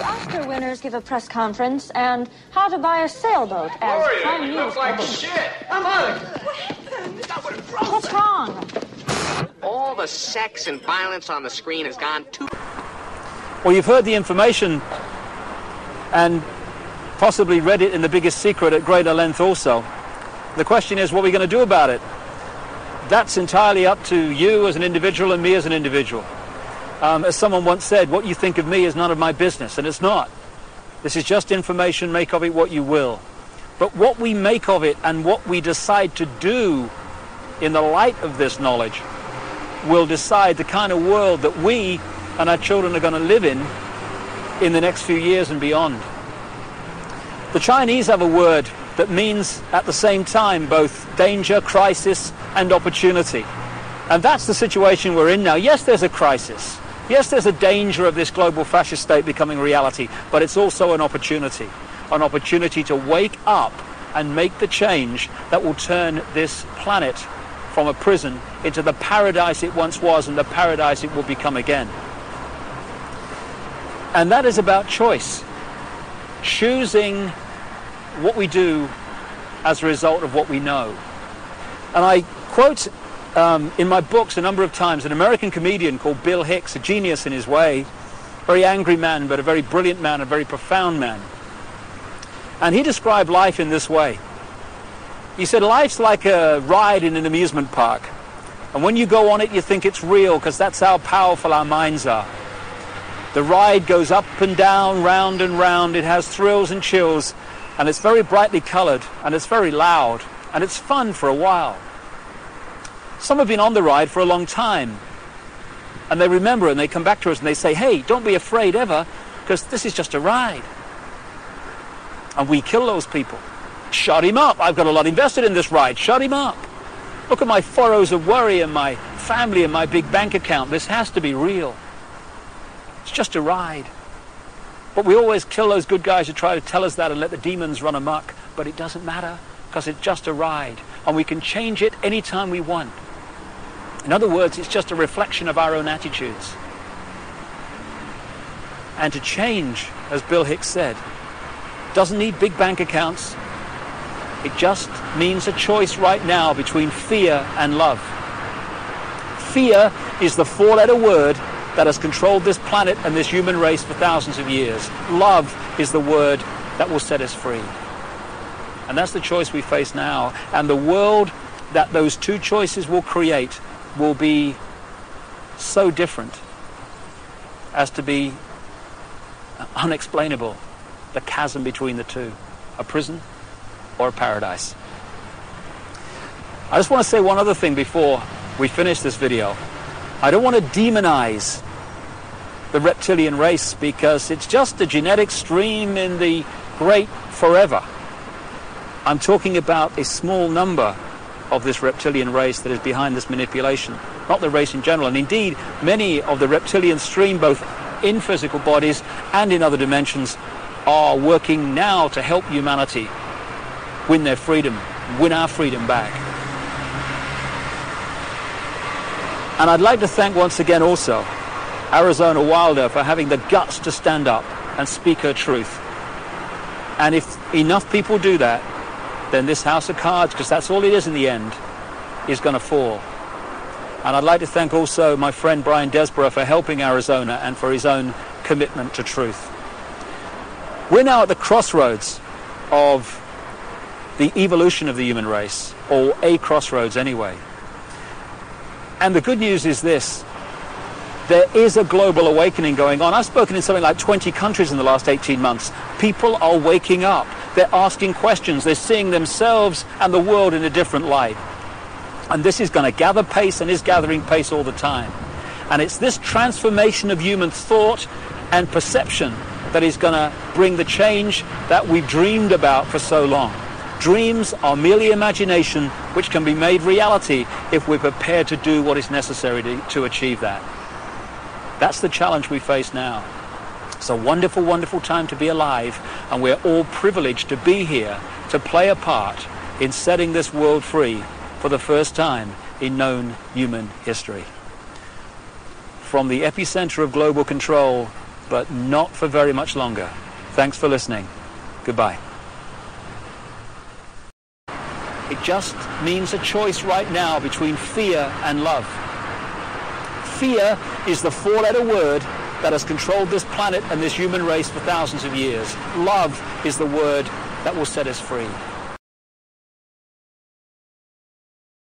Oscar winners give a press conference, and how to buy a sailboat as prime you look like shit. Come on. What's wrong? All the sex and violence on the screen has gone too... Well, you've heard the information and possibly read it in The Biggest Secret at greater length also. The question is, what are we going to do about it? That's entirely up to you as an individual and me as an individual. As someone once said, what you think of me is none of my business, and it's not. This is just information, make of it what you will. But what we make of it and what we decide to do in the light of this knowledge will decide the kind of world that we and our children are going to live in the next few years and beyond. The Chinese have a word that means at the same time both danger, crisis, and opportunity. And that's the situation we're in now. Yes, there's a crisis. Yes, there's a danger of this global fascist state becoming reality, but it's also an opportunity to wake up and make the change that will turn this planet from a prison into the paradise it once was and the paradise it will become again. And that is about choice. Choosing what we do as a result of what we know. And I quote in my books a number of times an American comedian called Bill Hicks, a genius in his way, very angry man, but a very brilliant man, a very profound man. And he described life in this way. He said, life's like a ride in an amusement park. And when you go on it, you think it's real, because that's how powerful our minds are. The ride goes up and down, round and round. It has thrills and chills, and it's very brightly colored, and it's very loud, and it's fun for a while. Some have been on the ride for a long time, and they remember, and they come back to us and they say, hey, don't be afraid ever, because this is just a ride. And we kill those people. Shut him up. I've got a lot invested in this ride. Shut him up. Look at my furrows of worry and my family and my big bank account. This has to be real. It's just a ride. But we always kill those good guys who try to tell us that and let the demons run amok. But it doesn't matter, because it's just a ride. And we can change it anytime we want. In other words, it's just a reflection of our own attitudes. And to change, as Bill Hicks said, doesn't need big bank accounts. It just means a choice right now between fear and love. Fear is the four-letter word that has controlled this planet and this human race for thousands of years. Love is the word that will set us free. And that's the choice we face now. And the world that those two choices will create will be so different as to be unexplainable. The chasm between the two, a prison or a paradise. I just want to say one other thing before we finish this video. I don't want to demonize the reptilian race, because it's just a genetic stream in the great forever. I'm talking about a small number of this reptilian race that is behind this manipulation, not the race in general. And indeed, many of the reptilian stream, both in physical bodies and in other dimensions, are working now to help humanity win their freedom, win our freedom back. And I'd like to thank once again also Arizona Wilder for having the guts to stand up and speak her truth. And if enough people do that, then this house of cards, because that's all it is in the end, is going to fall. And I'd like to thank also my friend Brian Desborough for helping Arizona and for his own commitment to truth. We're now at the crossroads of the evolution of the human race, or a crossroads anyway. And the good news is this: there is a global awakening going on. I've spoken in something like 20 countries in the last 18 months. People are waking up. They're asking questions. They're seeing themselves and the world in a different light. And this is going to gather pace and is gathering pace all the time. And it's this transformation of human thought and perception that is going to bring the change that we've dreamed about for so long. Dreams are merely imagination, which can be made reality if we're prepared to do what is necessary to achieve that. That's the challenge we face now. It's a wonderful, wonderful time to be alive, and we're all privileged to be here to play a part in setting this world free for the first time in known human history. From the epicenter of global control but not for very much longer. Thanks for listening. Goodbye. It just means a choice right now between fear and love. Fear is the four-letter word that has controlled this planet and this human race for thousands of years. Love is the word that will set us free.